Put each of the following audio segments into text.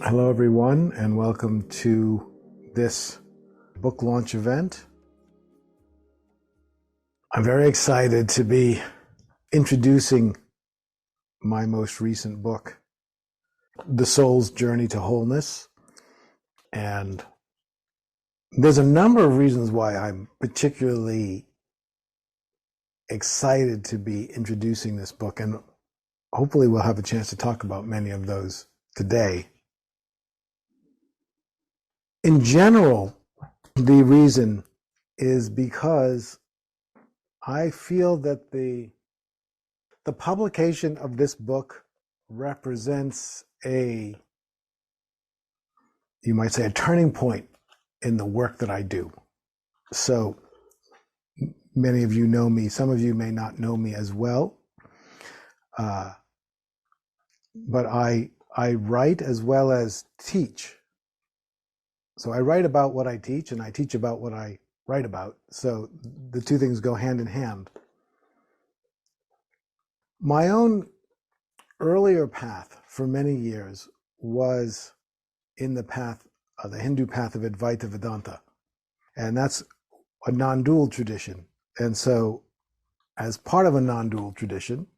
Hello, everyone, and welcome to this book launch event. I'm very excited to be introducing my most recent book, The Soul's Journey to Wholeness. And there's a number of reasons why I'm particularly excited to be introducing this book, and hopefully we'll have a chance to talk about many of those today. In general, the reason is because I feel that the publication of this book represents you might say, a turning point in the work that I do. So many of you know me. Some of you may not know me as well. But I write as well as teach. So I write about what I teach, and I teach about what I write about. So the two things go hand in hand. My own earlier path for many years was in the path, the Hindu path of Advaita Vedanta. And that's a nondual tradition. And so as part of a nondual tradition,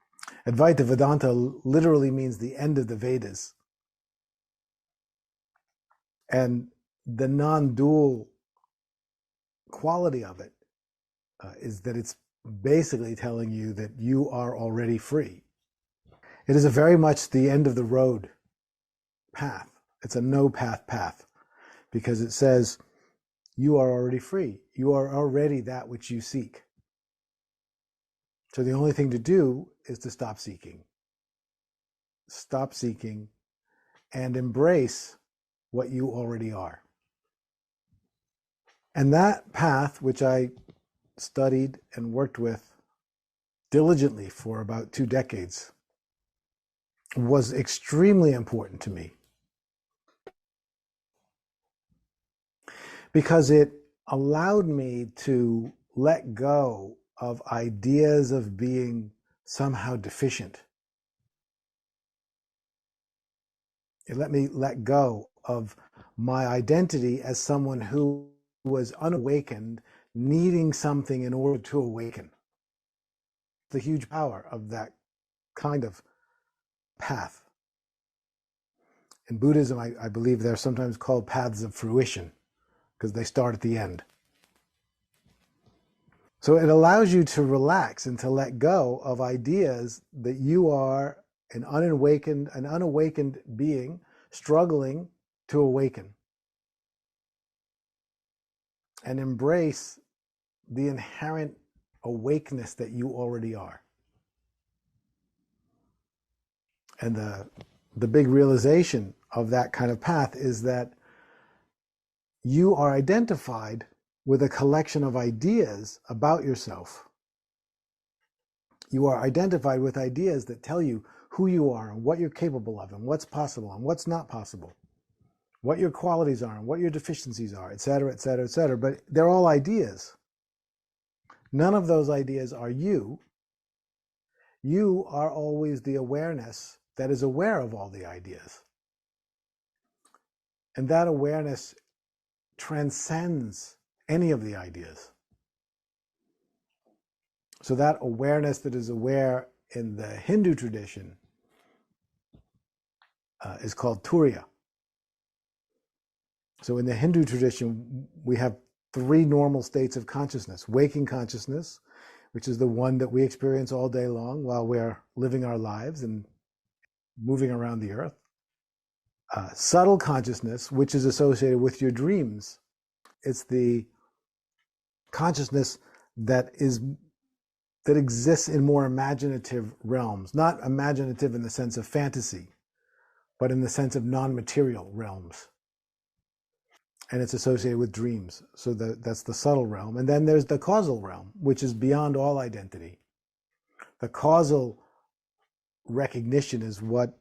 Advaita Vedanta literally means the end of the Vedas. And the non-dual quality of it is that it's basically telling you that you are already free. It is a very much the end of the road path. It's a no path path, because it says you are already free. You are already that which you seek. So the only thing to do is to stop seeking. Stop seeking and embrace what you already are. And that path, which I studied and worked with diligently for about 2 decades, was extremely important to me, because it allowed me to let go of ideas of being somehow deficient. It let me let go of my identity as someone who was unawakened, needing something in order to awaken. The huge power of that kind of path. In Buddhism, I believe they're sometimes called paths of fruition, because they start at the end. So it allows you to relax and to let go of ideas that you are an unawakened being struggling to awaken, and embrace the inherent awakeness that you already are. And the big realization of that kind of path is that you are identified with a collection of ideas about yourself. You are identified with ideas that tell you who you are and what you're capable of and what's possible and what's not possible, what your qualities are and what your deficiencies are, etc., etc., etc. But they're all ideas. None of those ideas are you. You are always the awareness that is aware of all the ideas. And that awareness transcends any of the ideas. So that awareness that is aware in the Hindu tradition is called Turiya. So in the Hindu tradition, we have 3 normal states of consciousness. Waking consciousness, which is the one that we experience all day long while we're living our lives and moving around the earth. Subtle consciousness, which is associated with your dreams. It's the consciousness that exists in more imaginative realms, not imaginative in the sense of fantasy, but in the sense of non-material realms. And it's associated with dreams. So that's the subtle realm. And then there's the causal realm, which is beyond all identity. The causal recognition is what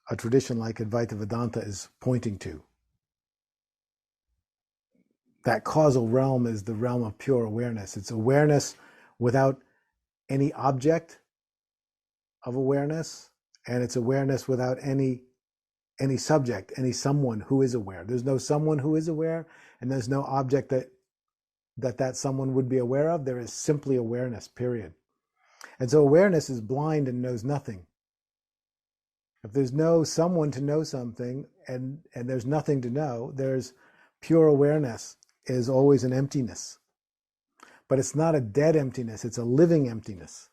a tradition like Advaita Vedanta is pointing to. That causal realm is the realm of pure awareness. It's awareness without any object of awareness, and it's awareness without any any subject, any someone who is aware. There's no someone who is aware, and there's no object that someone would be aware of. There is simply awareness, period. And so awareness is blind and knows nothing. If there's no someone to know something and there's nothing to know, there's pure awareness is always an emptiness. But it's not a dead emptiness, it's a living emptiness.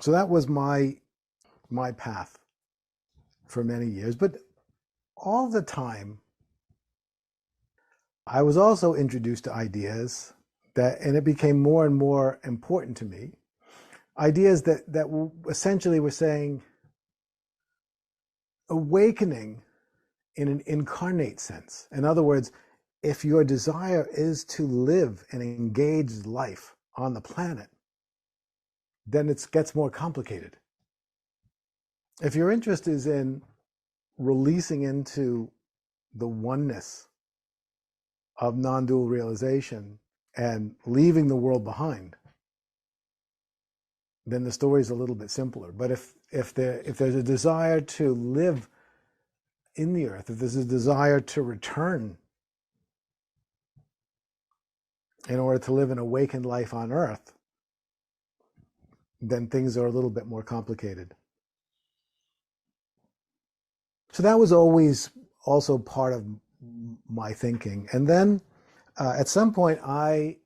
So that was my path for many years. But all the time, I was also introduced to ideas and it became more and more important to me, ideas that essentially were saying awakening in an incarnate sense. In other words, if your desire is to live an engaged life on the planet, then it gets more complicated. If your interest is in releasing into the oneness of non-dual realization and leaving the world behind, then the story is a little bit simpler. But if there's a desire to live in the earth, if there's a desire to return in order to live an awakened life on earth, then things are a little bit more complicated. So that was always also part of my thinking. And then at some point I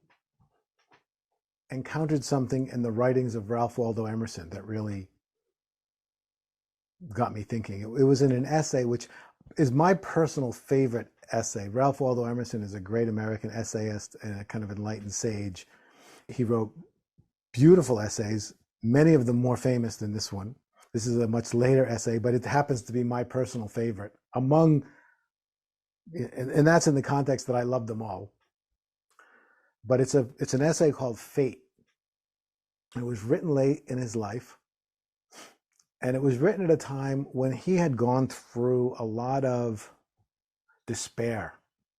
encountered something in the writings of Ralph Waldo Emerson that really got me thinking. It was in an essay, which is my personal favorite essay. Ralph Waldo Emerson is a great American essayist and a kind of enlightened sage. He wrote beautiful essays, many of them more famous than this one. This is a much later essay, but it happens to be my personal favorite and that's in the context that I love them all. But it's an essay called Fate. It was written late in his life, and it was written at a time when he had gone through a lot of despair,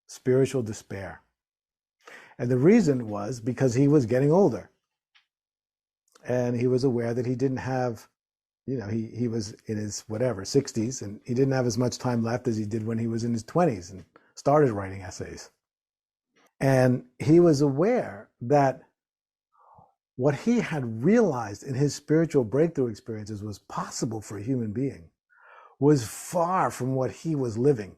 spiritual despair. And the reason was because he was getting older. And he was aware that he didn't have, he was in his 60s, and he didn't have as much time left as he did when he was in his 20s and started writing essays. And he was aware that what he had realized in his spiritual breakthrough experiences was possible for a human being was far from what he was living.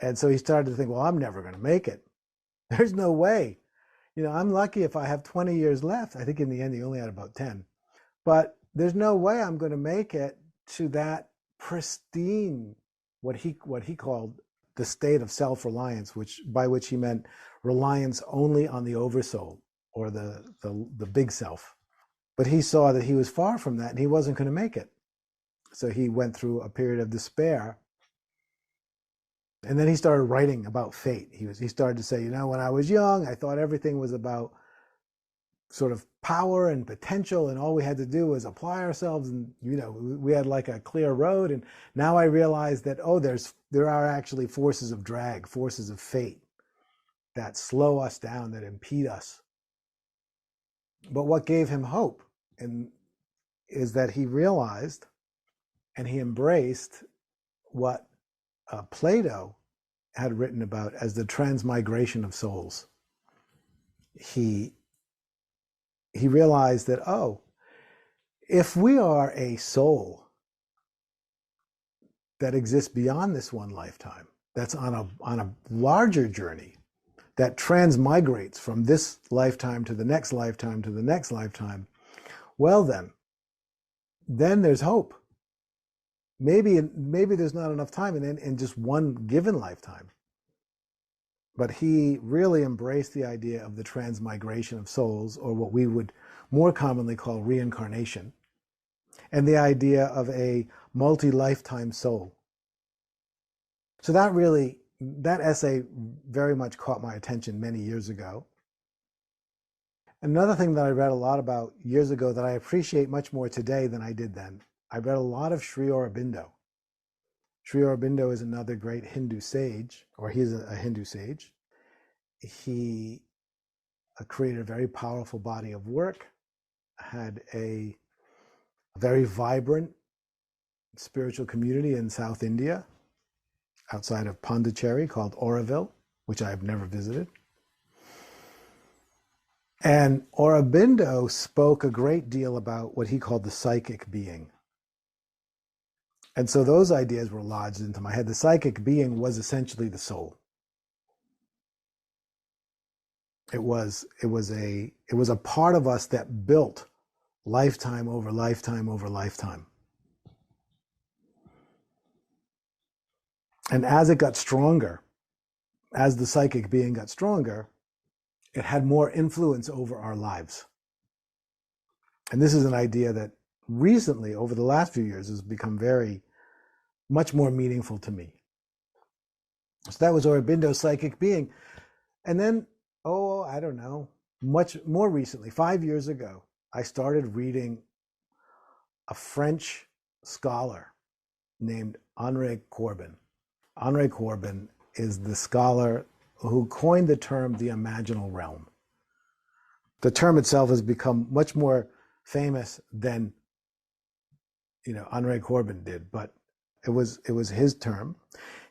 And so he started to think, well, I'm never going to make it. There's no way. I'm lucky if I have 20 years left. I think in the end he only had about 10. But there's no way I'm going to make it to that pristine, what he called the state of self-reliance, by which he meant reliance only on the oversoul or the big self. But he saw that he was far from that and he wasn't going to make it. So he went through a period of despair. And then he started writing about fate. He started to say, when I was young, I thought everything was about sort of power and potential, and all we had to do was apply ourselves, and we had like a clear road. And now I realize that there are actually forces of drag, forces of fate that slow us down, that impede us. But what gave him hope is that he realized and he embraced what Plato had written about as the transmigration of souls. He realized that, if we are a soul that exists beyond this one lifetime, that's on a larger journey, that transmigrates from this lifetime to the next lifetime to the next lifetime, well then there's hope. Maybe there's not enough time in just one given lifetime. But he really embraced the idea of the transmigration of souls, or what we would more commonly call reincarnation, and the idea of a multi-lifetime soul. So that essay very much caught my attention many years ago. Another thing that I read a lot about years ago that I appreciate much more today than I did then, I read a lot of Hre Corbin. Hre Corbin is another great Hindu sage, or he's a Hindu sage. He created a very powerful body of work, had a very vibrant spiritual community in South India, outside of Pondicherry, called Auroville, which I have never visited. And Aurobindo spoke a great deal about what he called the psychic being. And so those ideas were lodged into my head. The psychic being was essentially the soul. It was a part of us that built lifetime over lifetime over lifetime. And as it got stronger, as the psychic being got stronger, it had more influence over our lives. And this is an idea that recently, over the last few years, has become much more meaningful to me. So that was Aurobindo's psychic being. And then, I don't know, much more recently, 5 years ago, I started reading a French scholar named Hre Corbin. Hre Corbin is the scholar who coined the term the imaginal realm. The term itself has become much more famous than Hre Corbin did, but it was his term.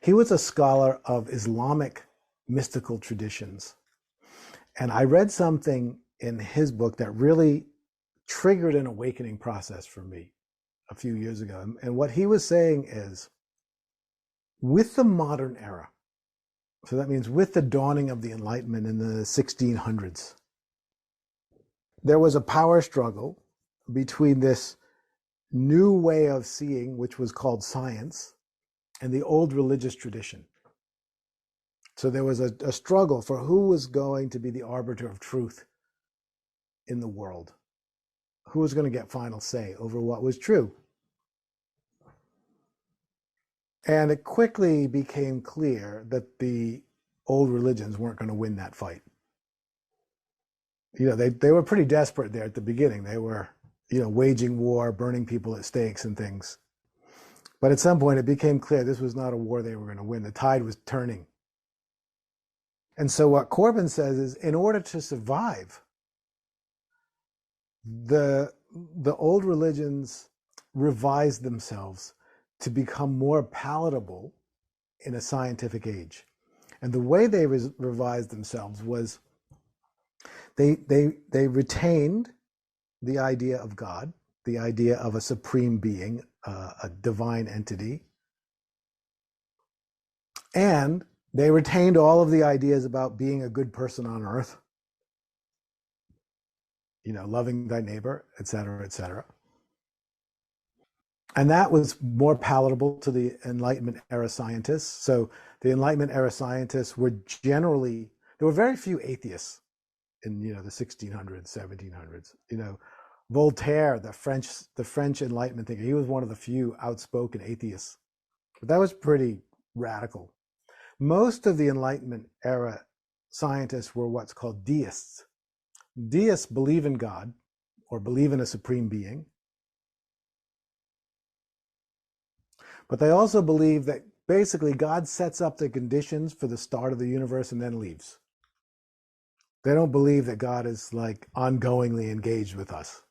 He was a scholar of Islamic mystical traditions. And I read something in his book that really triggered an awakening process for me a few years ago. And what he was saying is, with the modern era, so that means with the dawning of the Enlightenment in the 1600s, there was a power struggle between this new way of seeing, which was called science, and the old religious tradition. So there was a struggle for who was going to be the arbiter of truth in the world, who was going to get final say over what was true. And it quickly became clear that the old religions weren't going to win that fight. They were pretty desperate there at the beginning. They were, waging war, burning people at stakes and things. But at some point it became clear this was not a war they were going to win. The tide was turning. And so what Corbin says is, in order to survive, the old religions revised themselves to become more palatable in a scientific age. And the way they revised themselves was they retained the idea of God, the idea of a supreme being, a divine entity, and they retained all of the ideas about being a good person on earth, loving thy neighbor, et cetera, et cetera. And that was more palatable to the Enlightenment era scientists. So the Enlightenment era scientists were there were very few atheists in, the 1600s, 1700s. Voltaire, the French Enlightenment thinker, he was one of the few outspoken atheists. But that was pretty radical. Most of the Enlightenment era scientists were what's called deists. Deists believe in God or believe in a supreme being. But they also believe that basically God sets up the conditions for the start of the universe and then leaves. They don't believe that God is like ongoingly engaged with us.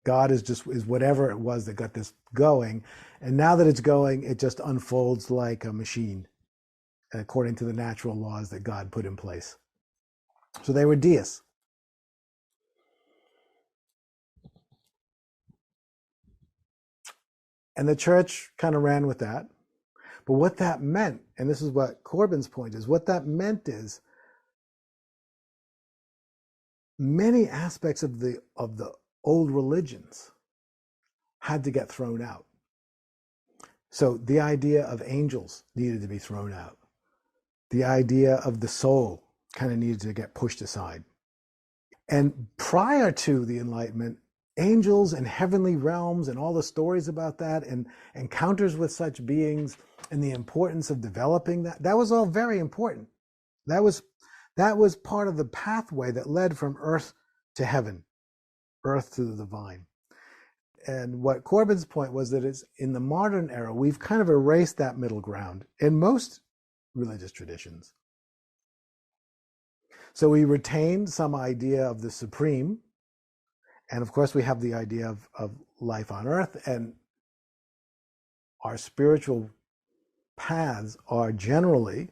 God is whatever it was that got this going. And now that it's going, it just unfolds like a machine, according to the natural laws that God put in place. So they were deists. And the church kind of ran with that. But what that meant, and this is what Corbin's point is, what that meant is many aspects of the old religions had to get thrown out. So the idea of angels needed to be thrown out. The idea of the soul kind of needed to get pushed aside. And prior to the Enlightenment, angels and heavenly realms and all the stories about that and encounters with such beings and the importance of developing that was all very important. That was part of the pathway that led from earth to heaven, earth to the divine. And what Corbin's point was that it's in the modern era, we've kind of erased that middle ground in most religious traditions. So we retained some idea of the supreme. And of course, we have the idea of life on earth. And our spiritual paths are generally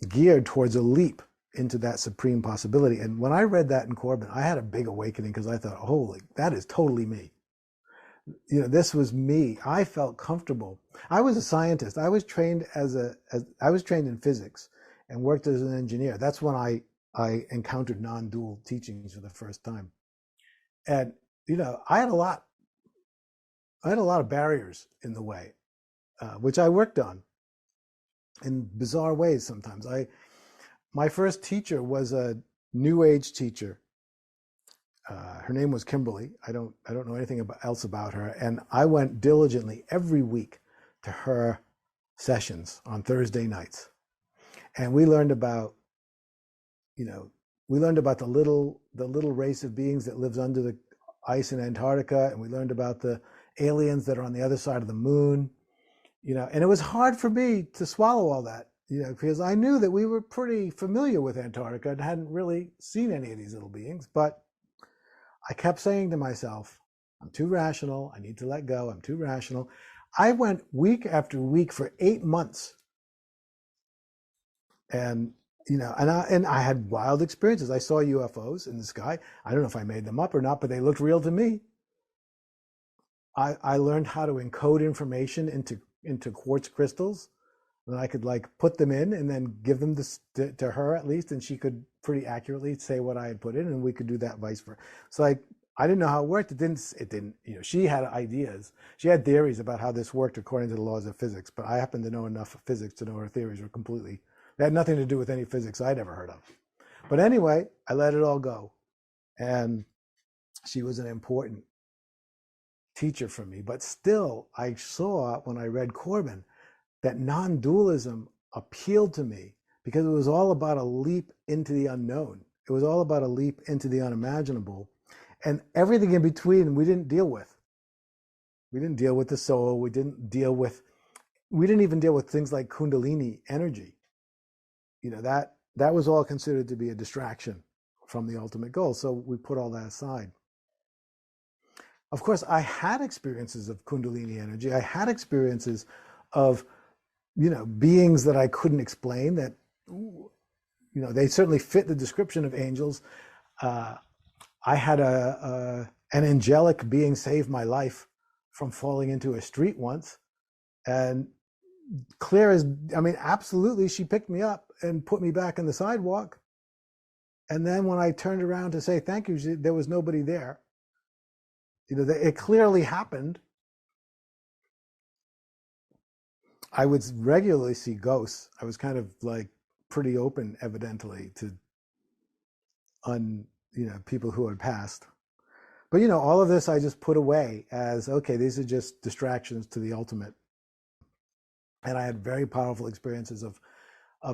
geared towards a leap into that supreme possibility. And when I read that in Corbin, I had a big awakening because I thought, holy, that is totally me. This was me. I felt comfortable. I was a scientist. I was trained I was trained in physics and worked as an engineer. That's when I encountered non-dual teachings for the first time. And I had a lot of barriers in the way, which I worked on in bizarre ways sometimes. My first teacher was a New Age teacher. Her name was Kimberly. I don't know anything else about her. And I went diligently every week to her sessions on Thursday nights. And we learned about, the little race of beings that lives under the ice in Antarctica. And we learned about the aliens that are on the other side of the moon, and it was hard for me to swallow all that, because I knew that we were pretty familiar with Antarctica and hadn't really seen any of these little beings. But I kept saying to myself, I'm too rational. I need to let go. I'm too rational. I went week after week for 8 months. And, and I had wild experiences. I saw UFOs in the sky. I don't know if I made them up or not, but they looked real to me. I learned how to encode information into quartz crystals. And I could put them in and then give them to her at least, and she could pretty accurately say what I had put in, and we could do that vice versa. So I didn't know how it worked. It didn't. She had ideas. She had theories about how this worked according to the laws of physics, but I happened to know enough of physics to know her theories were they had nothing to do with any physics I'd ever heard of. But anyway, I let it all go, and she was an important teacher for me. But still, I saw when I read Corbin that non-dualism appealed to me because it was all about a leap into the unknown. It was all about a leap into the unimaginable, and everything in between we didn't deal with. We didn't deal with the soul. We didn't even deal with things like Kundalini energy. That was all considered to be a distraction from the ultimate goal. So we put all that aside. Of course, I had experiences of Kundalini energy. I had experiences of, beings that I couldn't explain that, they certainly fit the description of angels. I had an angelic being save my life from falling into a street once. And absolutely, she picked me up and put me back on the sidewalk. And then when I turned around to say thank you, there was nobody there. It clearly happened. I would regularly see ghosts. I was kind of pretty open, evidently, to people who had passed. But all of this I just put away as, okay, these are just distractions to the ultimate. And I had very powerful experiences of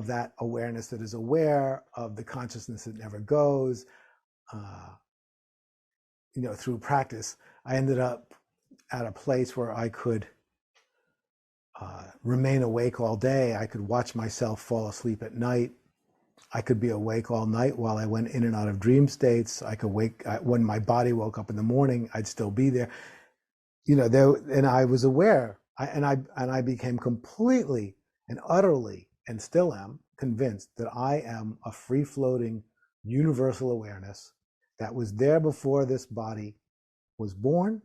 that awareness that is aware of the consciousness that never goes. Through practice, I ended up at a place where I could remain awake all day. I could watch myself fall asleep at night. I could be awake all night while I went in and out of dream states. I could wake when my body woke up in the morning. I'd still be there. And I was aware. I became completely and utterly, and still am, convinced that I am a free-floating universal awareness that was there before this body was born,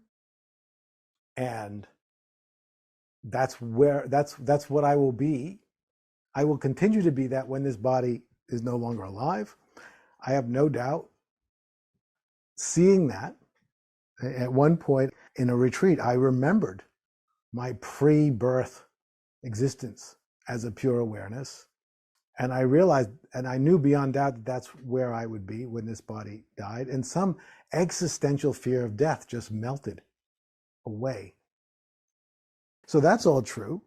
and that's what I will be. I will continue to be that when this body is no longer alive. I have no doubt. Seeing that, at one point in a retreat, I remembered my pre-birth existence as a pure awareness. And I realized, and I knew beyond doubt that that's where I would be when this body died. And some existential fear of death just melted away. So that's all true.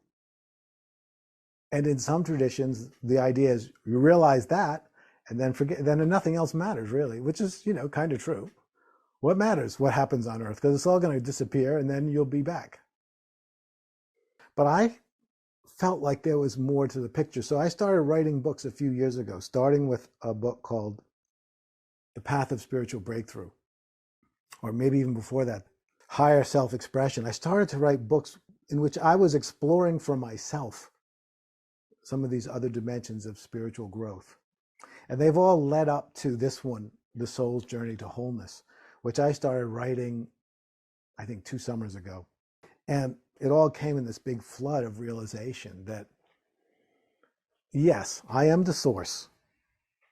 And in some traditions, the idea is you realize that and then forget, then nothing else matters really, which is, kind of true. What matters? What happens on earth? Because it's all going to disappear and then you'll be back. But I felt like there was more to the picture. So I started writing books a few years ago, starting with a book called The Path of Spiritual Breakthrough, or maybe even before that, higher self-expression, I started to write books in which I was exploring for myself some of these other dimensions of spiritual growth. And they've all led up to this one, The Soul's Journey to Wholeness, which I started writing, I think, 2 summers ago. And it all came in this big flood of realization that, yes, I am the source.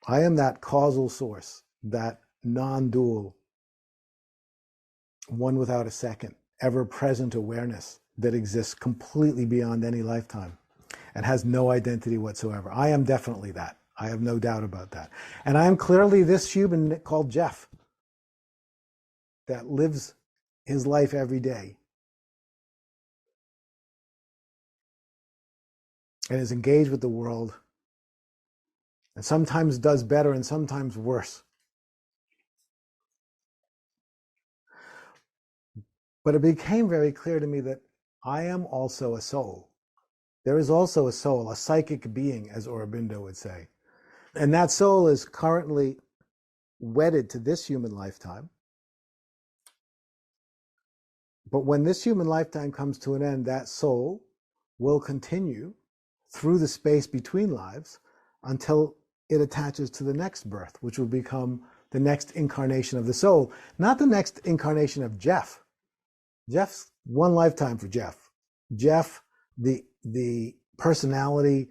I am that causal source, that non-dual, one without a second, ever-present awareness that exists completely beyond any lifetime and has no identity whatsoever. I am definitely that. I have no doubt about that. And I am clearly this human called Jeff that lives his life every day and is engaged with the world and sometimes does better and sometimes worse. But it became very clear to me that I am also a soul. There is also a soul, a psychic being, as Aurobindo would say. And that soul is currently wedded to this human lifetime. But when this human lifetime comes to an end, that soul will continue through the space between lives until it attaches to the next birth, which will become the next incarnation of the soul, not the next incarnation of Jeff. Jeff's one lifetime for Jeff. Jeff, the personality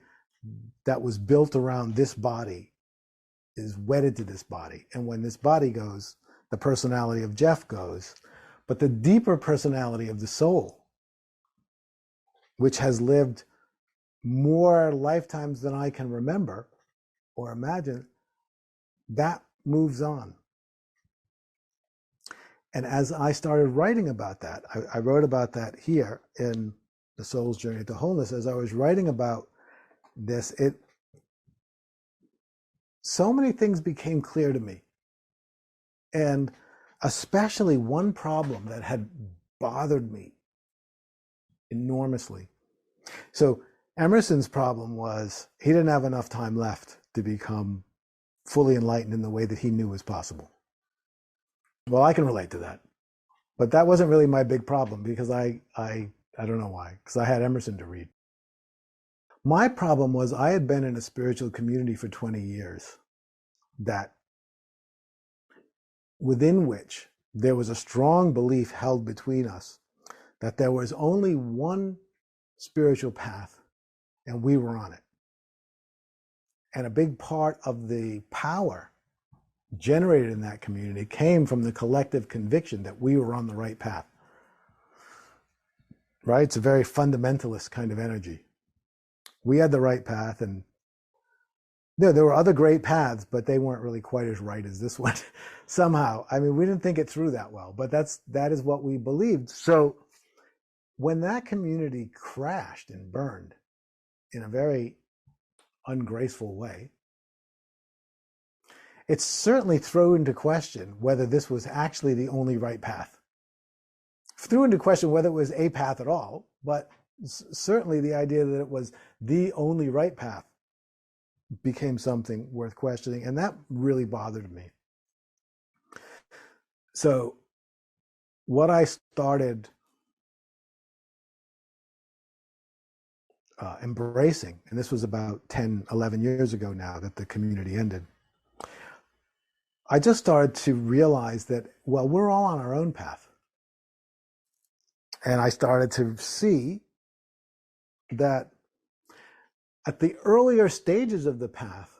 that was built around this body, is wedded to this body. And when this body goes, the personality of Jeff goes. But the deeper personality of the soul, which has lived more lifetimes than I can remember or imagine, that moves on. And as I started writing about that, I wrote about that here in The Soul's Journey to Wholeness. As I was writing about this, so many things became clear to me. And especially one problem that had bothered me enormously. So Emerson's problem was he didn't have enough time left to become fully enlightened in the way that he knew was possible. Well, I can relate to that. But that wasn't really my big problem because I don't know why, because I had Emerson to read. My problem was I had been in a spiritual community for 20 years that within which there was a strong belief held between us that there was only one spiritual path and we were on it. And a big part of the power generated in that community came from the collective conviction that we were on the right path. Right? It's a very fundamentalist kind of energy. We had the right path, and there were other great paths, but they weren't really quite as right as this one. Somehow, I mean, we didn't think it through that well, but that is what we believed. So when that community crashed and burned in a very ungraceful way, it certainly threw into question whether this was actually the only right path. Threw into question whether it was a path at all, but certainly the idea that it was the only right path became something worth questioning, and that really bothered me. So what I started embracing, and this was about 10, 11 years ago now that the community ended, I just started to realize that, well, we're all on our own path. And I started to see that at the earlier stages of the path,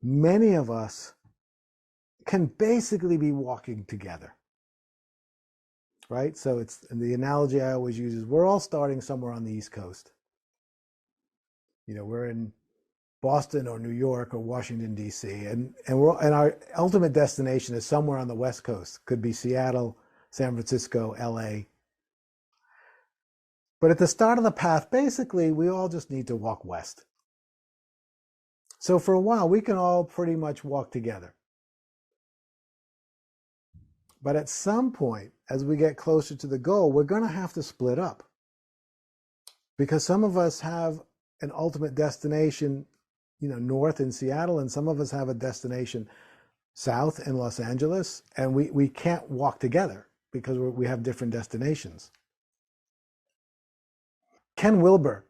many of us can basically be walking together. Right? So it's the analogy I always use is we're all starting somewhere on the East Coast. You know, we're in Boston or New York or Washington, D.C. And our ultimate destination is somewhere on the West Coast. Could be Seattle, San Francisco, L.A. But at the start of the path, basically, we all just need to walk west. So for a while, we can all pretty much walk together. But at some point, as we get closer to the goal, we're going to have to split up. Because some of us have an ultimate destination, you know, north in Seattle, and some of us have a destination south in Los Angeles, and we can't walk together. because we have different destinations. Ken Wilber,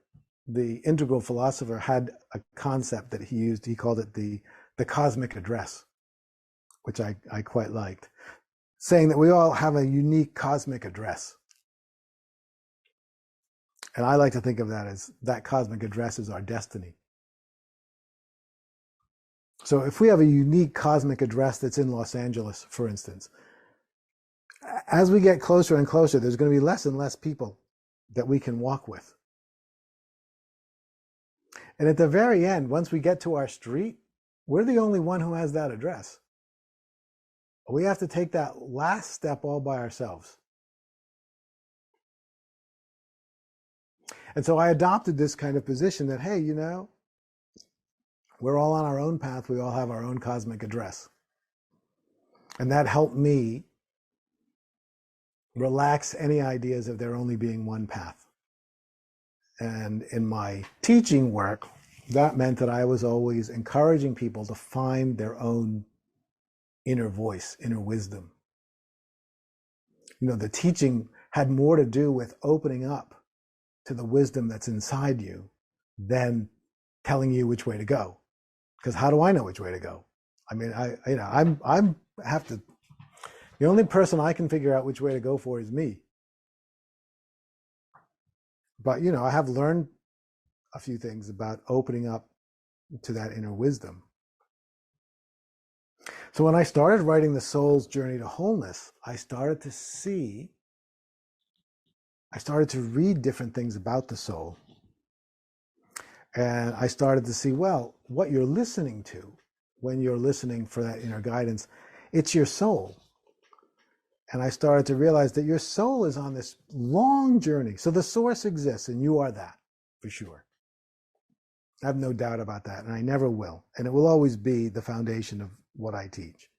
the integral philosopher, had a concept that he used. He called it the cosmic address, which I quite liked, saying that we all have a unique cosmic address. And I like to think of that as that cosmic address is our destiny. So if we have a unique cosmic address that's in Los Angeles, for instance, as we get closer and closer, there's going to be less and less people that we can walk with. And at the very end, once we get to our street, we're the only one who has that address. We have to take that last step all by ourselves. And so I adopted this kind of position that, hey, you know, we're all on our own path. We all have our own cosmic address. And that helped me relax any ideas of there only being one path. And in my teaching work, that meant that I was always encouraging people to find their own inner voice, inner wisdom. You know, the teaching had more to do with opening up to the wisdom that's inside you than telling you which way to go. Because how do I know which way to go? I mean, I'm have to. The only person I can figure out which way to go for is me. But you know, I have learned a few things about opening up to that inner wisdom. So when I started writing The Soul's Journey to Wholeness, I started to read different things about the soul. And I started to see, well, what you're listening to when you're listening for that inner guidance, it's your soul. And I started to realize that your soul is on this long journey. So the source exists, and you are that, for sure. I have no doubt about that, and I never will. And it will always be the foundation of what I teach.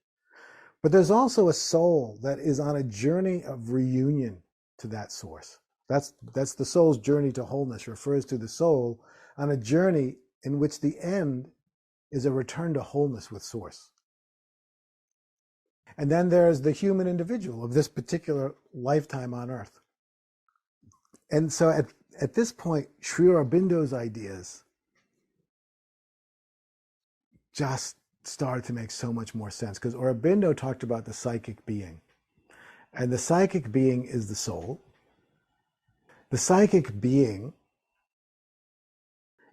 But there's also a soul that is on a journey of reunion to that source. That's the soul's journey to wholeness, refers to the soul on a journey in which the end is a return to wholeness with source. And then there's the human individual of this particular lifetime on earth. And so at this point, Sri Aurobindo's ideas just started to make so much more sense, because Aurobindo talked about the psychic being. And the psychic being is the soul. The psychic being,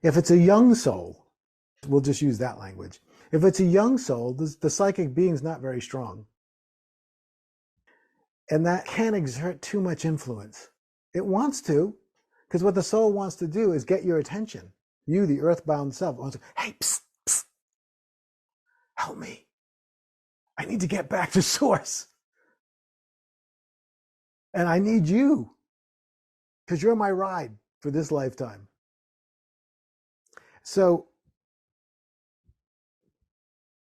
if it's a young soul, we'll just use that language. If it's a young soul, the psychic being is not very strong. And that can't exert too much influence. It wants to, because what the soul wants to do is get your attention. You, the earthbound self, wants to, hey, psst, psst, help me. I need to get back to source. And I need you, because you're my ride for this lifetime. So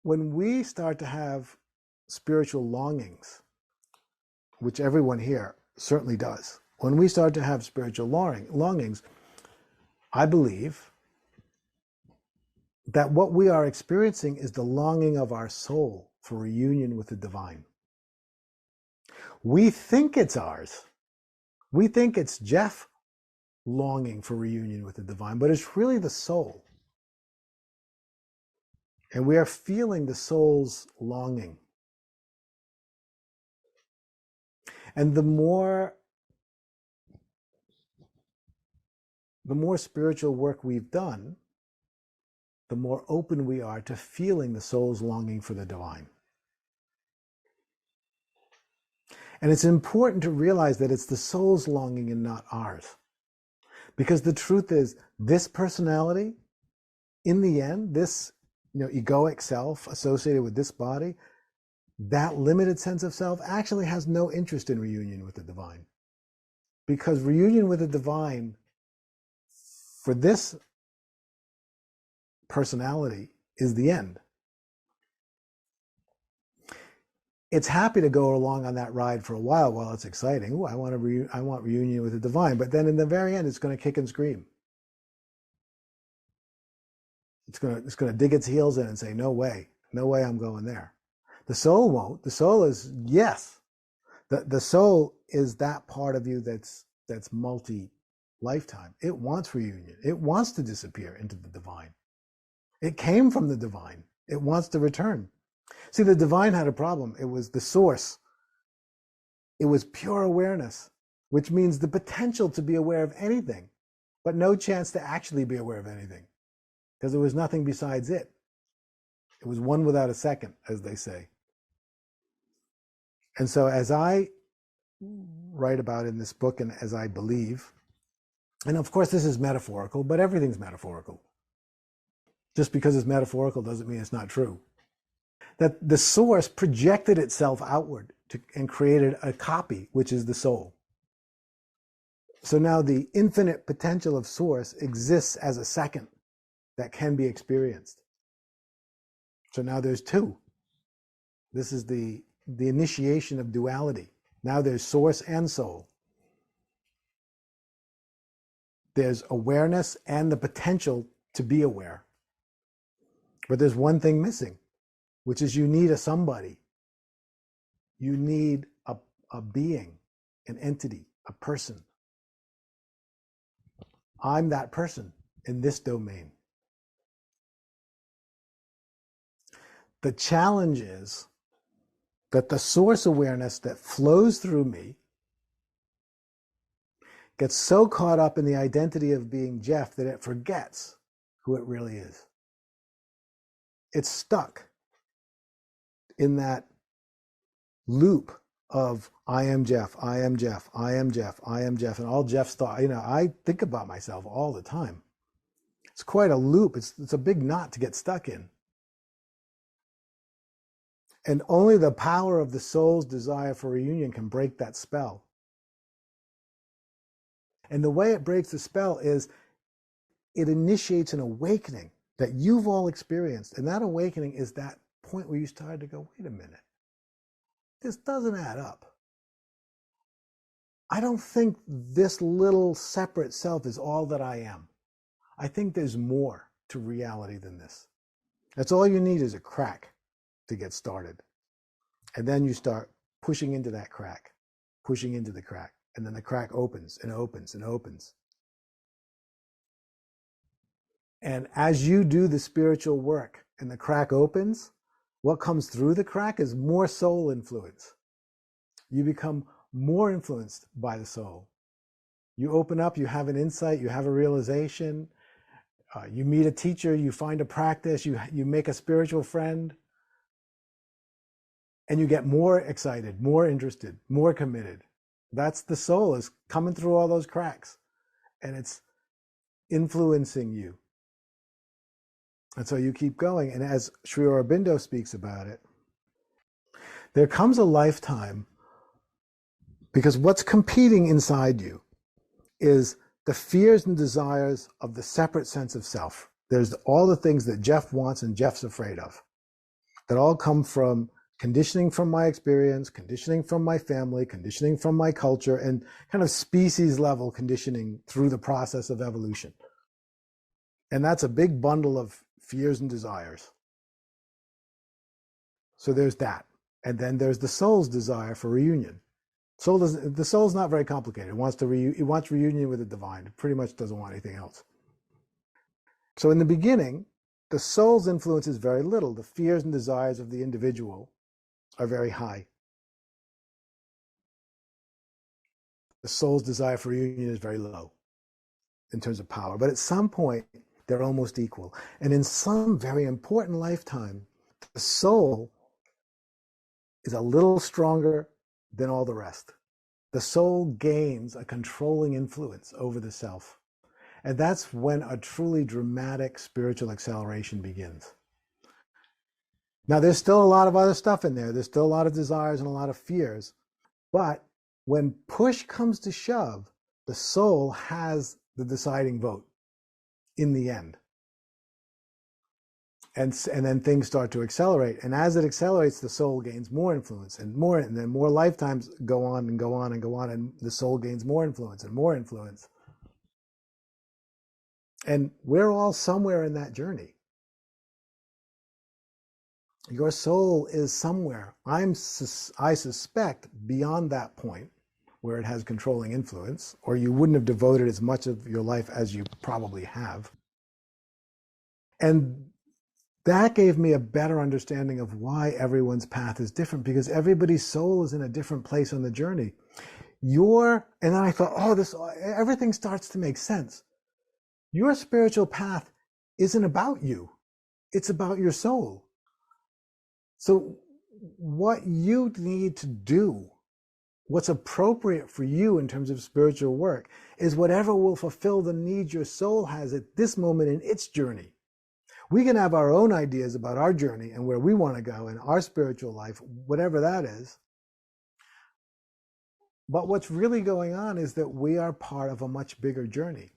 when we start to have spiritual longings, which everyone here certainly does, when we start to have spiritual longings, I believe that what we are experiencing is the longing of our soul for reunion with the divine. We think it's ours. We think it's Jeff longing for reunion with the divine, but it's really the soul. And we are feeling the soul's longing. And the more spiritual work we've done, the more open we are to feeling the soul's longing for the divine. And it's important to realize that it's the soul's longing and not ours. Because the truth is, this personality, in the end, this egoic self associated with this body, that limited sense of self actually has no interest in reunion with the divine. Because reunion with the divine, for this personality, is the end. It's happy to go along on that ride for a while it's exciting. Ooh, I want reunion with the divine. But then in the very end, it's going to kick and scream. It's going to dig its heels in and say, no way I'm going there. The soul won't. The soul is, yes, The soul is that part of you that's multi-lifetime. It wants reunion. It wants to disappear into the divine. It came from the divine. It wants to return. See, the divine had a problem. It was the source. It was pure awareness, which means the potential to be aware of anything, but no chance to actually be aware of anything, because there was nothing besides it. It was one without a second, as they say. And so as I write about in this book, and as I believe, and of course this is metaphorical, but everything's metaphorical. Just because it's metaphorical doesn't mean it's not true. That the source projected itself outward and created a copy, which is the soul. So now the infinite potential of source exists as a second that can be experienced. So now there's two. This is the initiation of duality. Now there's source and soul. There's awareness and the potential to be aware. But there's one thing missing, which is you need a somebody. You need a being, an entity, a person. I'm that person in this domain. The challenge is that the source awareness that flows through me gets so caught up in the identity of being Jeff that it forgets who it really is. It's stuck in that loop of I am Jeff, I am Jeff, I am Jeff, I am Jeff, and all Jeff's thought. I think about myself all the time. It's quite a loop. It's a big knot to get stuck in. And only the power of the soul's desire for reunion can break that spell. And the way it breaks the spell is it initiates an awakening that you've all experienced. And that awakening is that point where you started to go, wait a minute, this doesn't add up. I don't think this little separate self is all that I am. I think there's more to reality than this. That's all you need is a crack to get started. And then you start pushing into that crack, pushing into the crack. And then the crack opens and opens and opens. And as you do the spiritual work and the crack opens, what comes through the crack is more soul influence. You become more influenced by the soul. You open up, you have an insight, you have a realization, you meet a teacher, you find a practice, you make a spiritual friend, and you get more excited, more interested, more committed. That's the soul is coming through all those cracks, and it's influencing you. And so you keep going. And as Hre Aurobindo speaks about it, there comes a lifetime, because what's competing inside you is the fears and desires of the separate sense of self. There's all the things that Jeff wants and Jeff's afraid of, that all come from conditioning from my experience, conditioning from my family, conditioning from my culture, and kind of species level conditioning through the process of evolution. And that's a big bundle of fears and desires. So there's that. And then there's the soul's desire for reunion. The soul's not very complicated. It wants reunion with the divine. It pretty much doesn't want anything else. So in the beginning, the soul's influence is very little. The fears and desires of the individual are very high. The soul's desire for reunion is very low in terms of power. But at some point, they're almost equal. And in some very important lifetime, the soul is a little stronger than all the rest. The soul gains a controlling influence over the self. And that's when a truly dramatic spiritual acceleration begins. Now, there's still a lot of other stuff in there. There's still a lot of desires and a lot of fears. But when push comes to shove, the soul has the deciding vote in the end. And then things start to accelerate. And as it accelerates, the soul gains more influence and then more lifetimes go on and go on and go on, and the soul gains more influence and more influence. And we're all somewhere in that journey. Your soul is somewhere. I suspect beyond that point where it has controlling influence, or you wouldn't have devoted as much of your life as you probably have. And that gave me a better understanding of why everyone's path is different, because everybody's soul is in a different place on the journey. And then I thought, everything starts to make sense. Your spiritual path isn't about you. It's about your soul. So what you need to do, what's appropriate for you in terms of spiritual work, is whatever will fulfill the needs your soul has at this moment in its journey. We can have our own ideas about our journey and where we want to go in our spiritual life, whatever that is. But what's really going on is that we are part of a much bigger journey.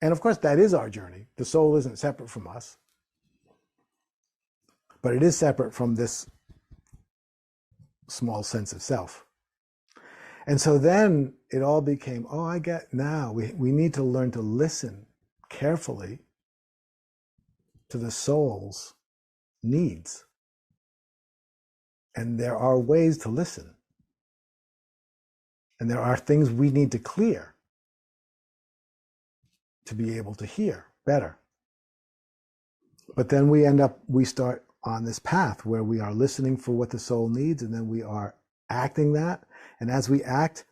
And of course, that is our journey. The soul isn't separate from us, but it is separate from this small sense of self. And so then it all became, I get now, we need to learn to listen carefully to the soul's needs. And there are ways to listen. And there are things we need to clear to be able to hear better. But then we start on this path where we are listening for what the soul needs, and then we are acting that. And as we act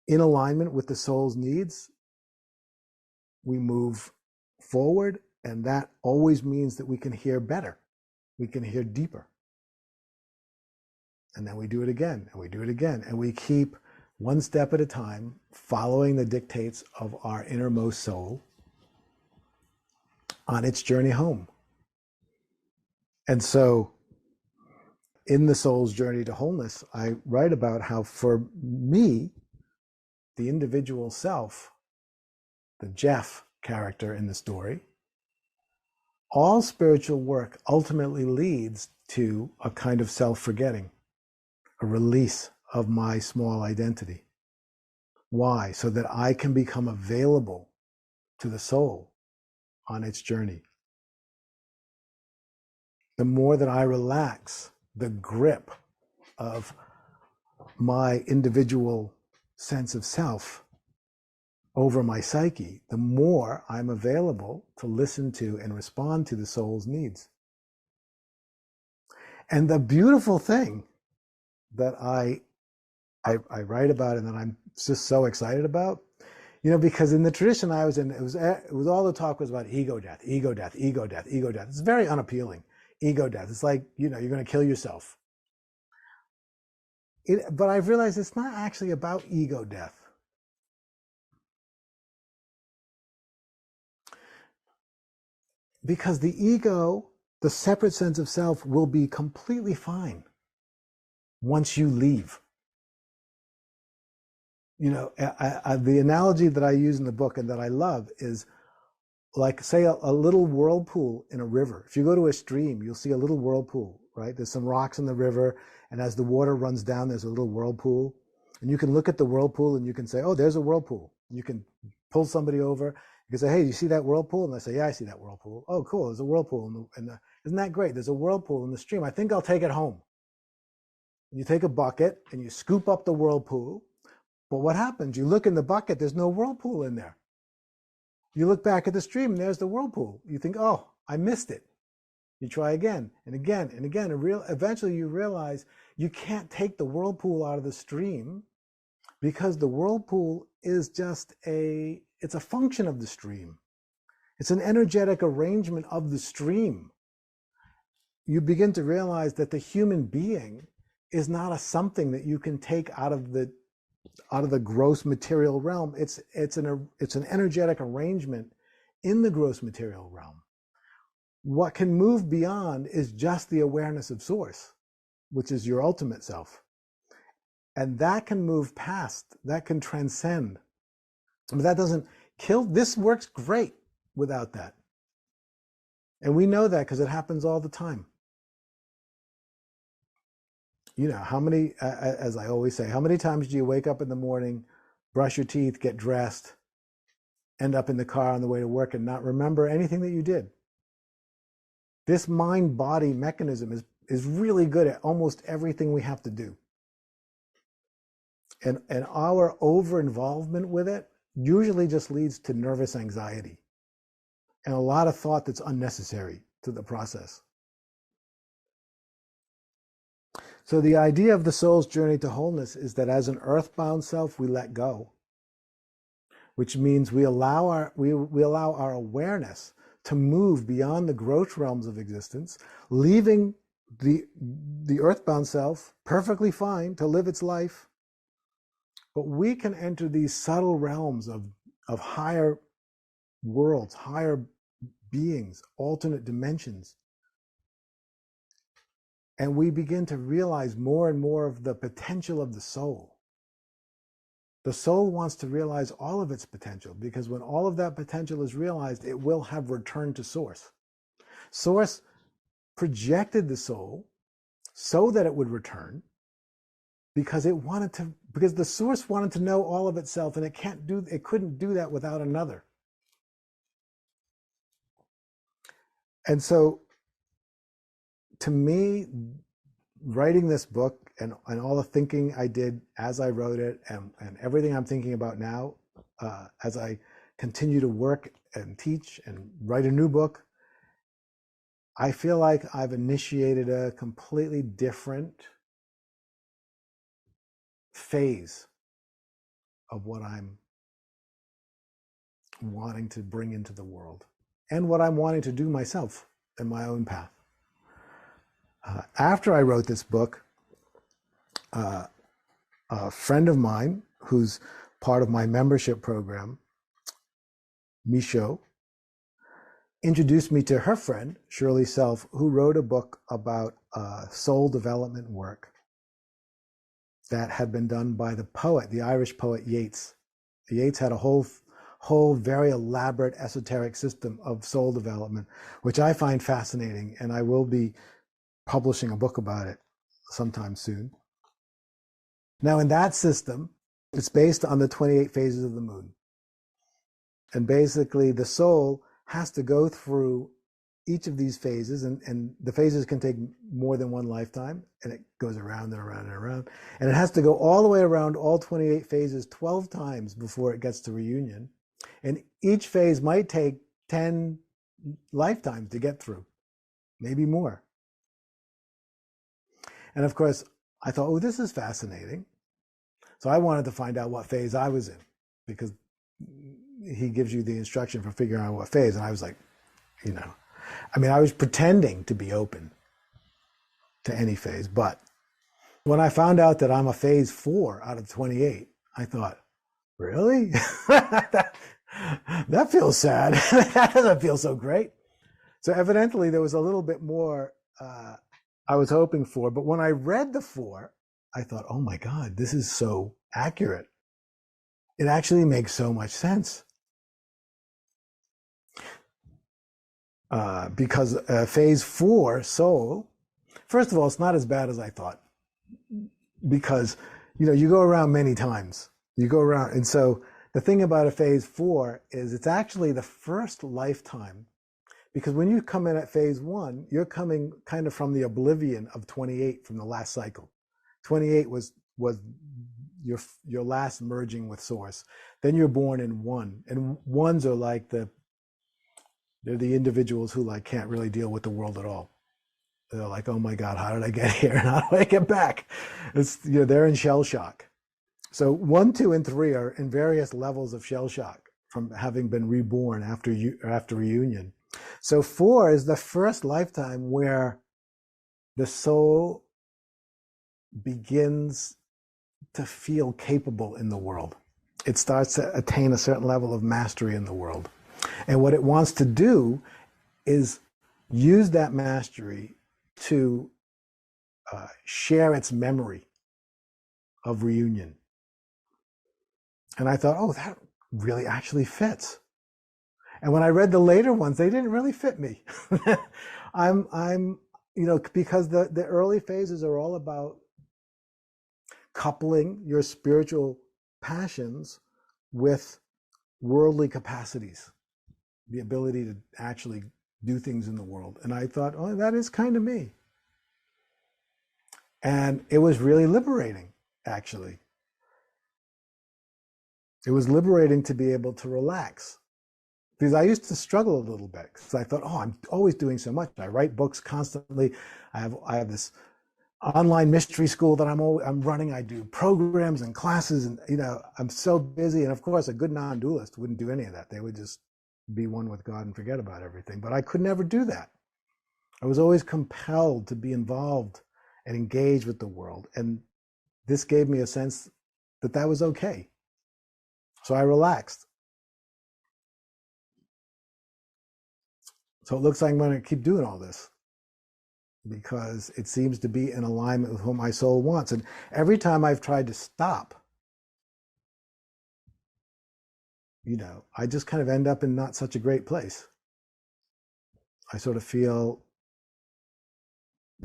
in alignment with the soul's needs, we move forward, and that always means that we can hear better. We can hear deeper. And then we do it again, and we do it again, and we keep one step at a time, following the dictates of our innermost soul on its journey home. And so in the soul's journey to wholeness, I write about how for me, the individual self, the Jeff character in the story, all spiritual work ultimately leads to a kind of self-forgetting, a release of my small identity. Why? So that I can become available to the soul on its journey. The more that I relax the grip of my individual sense of self over my psyche, the more I'm available to listen to and respond to the soul's needs. And the beautiful thing that I write about and that I'm just so excited about, because in the tradition I was in, it was all the talk was about ego death, ego death, ego death, ego death. It's very unappealing. Ego death. It's like, you're going to kill yourself. But I've realized it's not actually about ego death. Because the ego, the separate sense of self, will be completely fine once you leave. The analogy that I use in the book and that I love is like, say, a little whirlpool in a river. If you go to a stream, you'll see a little whirlpool, right? There's some rocks in the river, and as the water runs down, there's a little whirlpool. And you can look at the whirlpool and you can say, there's a whirlpool. You can pull somebody over. You can say, hey, you see that whirlpool? And they say, yeah, I see that whirlpool. Oh, cool, there's a whirlpool. Isn't that great? There's a whirlpool in the stream. I think I'll take it home. You take a bucket and you scoop up the whirlpool. But what happens? You look in the bucket, there's no whirlpool in there. You look back at the stream, and there's the whirlpool. You think, I missed it. You try again and again and again. And eventually you realize you can't take the whirlpool out of the stream, because the whirlpool is just it's a function of the stream. It's an energetic arrangement of the stream. You begin to realize that the human being is not a something that you can take out of the gross material realm. It's an energetic arrangement in the gross material realm. What can move beyond is just the awareness of source, which is your ultimate self. And that can move past, that can transcend. But that doesn't kill. This works great without that. And we know that because it happens all the time. How many, as I always say, how many times do you wake up in the morning, brush your teeth, get dressed, end up in the car on the way to work and not remember anything that you did? This mind-body mechanism is really good at almost everything we have to do. And our over-involvement with it usually just leads to nervous anxiety and a lot of thought that's unnecessary to the process. So the idea of the soul's journey to wholeness is that as an earthbound self, we let go, which means we allow our awareness to move beyond the gross realms of existence, leaving the earthbound self perfectly fine to live its life. But we can enter these subtle realms of higher worlds, higher beings, alternate dimensions. And we begin to realize more and more of the potential of the soul. The soul wants to realize all of its potential, because when all of that potential is realized, it will have returned to Source. Source projected the soul so that it would return, because the Source wanted to know all of itself, and it couldn't do that without another. And so, to me, writing this book and all the thinking I did as I wrote it, and everything I'm thinking about now, as I continue to work and teach and write a new book, I feel like I've initiated a completely different phase of what I'm wanting to bring into the world and what I'm wanting to do myself in my own path. After I wrote this book, a friend of mine who's part of my membership program, Micho, introduced me to her friend, Shirley Self, who wrote a book about soul development work that had been done by the Irish poet Yeats. Yeats had a whole very elaborate esoteric system of soul development, which I find fascinating, and I will be publishing a book about it sometime soon. Now, in that system, it's based on the 28 phases of the moon. And basically, the soul has to go through each of these phases, and the phases can take more than one lifetime, and it goes around and around and around. And it has to go all the way around all 28 phases 12 times before it gets to reunion. And each phase might take 10 lifetimes to get through, maybe more. And of course, I thought, oh, this is fascinating. So I wanted to find out what phase I was in, because he gives you the instruction for figuring out what phase. And I was like, I was pretending to be open to any phase. But when I found out that I'm a phase 4 out of 28, I thought, really? That feels sad. That doesn't feel so great. So evidently there was a little bit more I was hoping for. But when I read the 4, I thought, oh my God, this is so accurate. It actually makes so much sense. Because phase 4, soul, first of all, it's not as bad as I thought. Because, you go around many times. You go around. And so the thing about a phase 4 is it's actually the first lifetime. Because when you come in at phase 1, you're coming kind of from the oblivion of 28 from the last cycle. 28 was your last merging with Source. Then you're born in 1. And 1s are like they're the individuals who can't really deal with the world at all. They're like, oh my God, how did I get here? And how do I get back? They're in shell shock. So 1, 2, and 3 are in various levels of shell shock from having been reborn after reunion. So 4 is the first lifetime where the soul begins to feel capable in the world. It starts to attain a certain level of mastery in the world. And what it wants to do is use that mastery to share its memory of reunion. And I thought, oh, that really actually fits. And when I read the later ones, they didn't really fit me. Because the early phases are all about coupling your spiritual passions with worldly capacities, the ability to actually do things in the world. And I thought, oh, that is kind of me. And it was really liberating, actually. It was liberating to be able to relax. Because I used to struggle a little bit because I thought, oh, I'm always doing so much. I write books constantly. I have this online mystery school that I'm running. I do programs and classes, and I'm so busy. And of course, a good non-dualist wouldn't do any of that. They would just be one with God and forget about everything. But I could never do that. I was always compelled to be involved and engage with the world, and this gave me a sense that that was okay. So I relaxed. So it looks like I'm going to keep doing all this because it seems to be in alignment with what my soul wants. And every time I've tried to stop, I just kind of end up in not such a great place. I sort of feel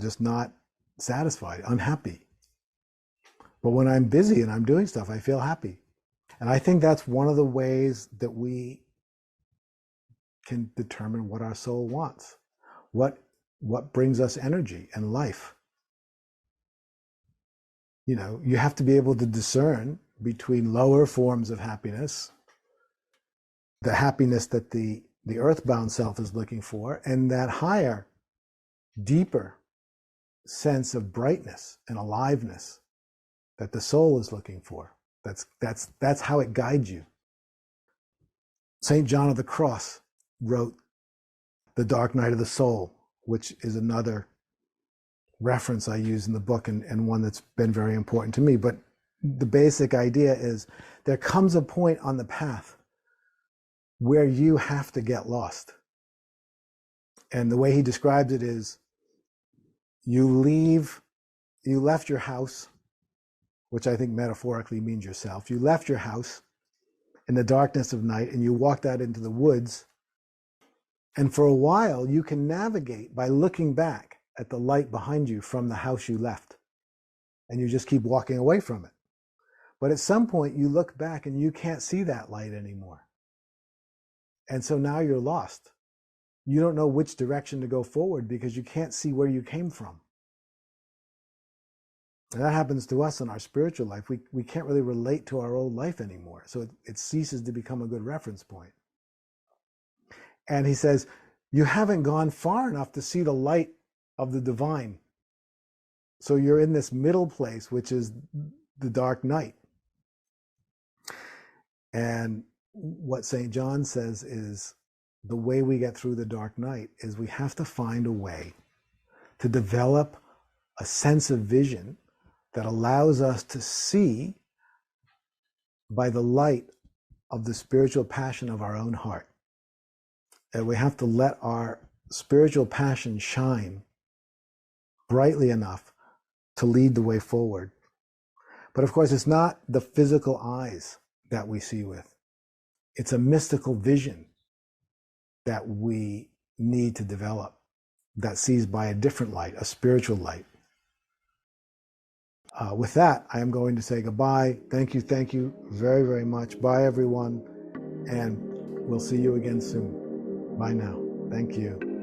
just not satisfied, unhappy. But when I'm busy and I'm doing stuff, I feel happy. And I think that's one of the ways that we can determine what our soul wants, what brings us energy and life. You have to be able to discern between lower forms of happiness, the happiness that the earthbound self is looking for, and that higher, deeper sense of brightness and aliveness that the soul is looking for. That's how it guides you. St. John of the Cross wrote The Dark Night of the Soul, which is another reference I use in the book and one that's been very important to me. But the basic idea is there comes a point on the path where you have to get lost. And the way he describes it is you left your house, which I think metaphorically means yourself. You left your house in the darkness of night and you walked out into the woods. And for a while, you can navigate by looking back at the light behind you from the house you left. And you just keep walking away from it. But at some point, you look back and you can't see that light anymore. And so now you're lost. You don't know which direction to go forward because you can't see where you came from. And that happens to us in our spiritual life. We can't really relate to our old life anymore. So it ceases to become a good reference point. And he says, you haven't gone far enough to see the light of the divine. So you're in this middle place, which is the dark night. And what St. John says is the way we get through the dark night is we have to find a way to develop a sense of vision that allows us to see by the light of the spiritual passion of our own heart. And we have to let our spiritual passion shine brightly enough to lead the way forward. But of course, it's not the physical eyes that we see with. It's a mystical vision that we need to develop that sees by a different light, a spiritual light. With that, I am going to say goodbye. Thank you very, very much. Bye, everyone. And we'll see you again soon. Bye now. Thank you.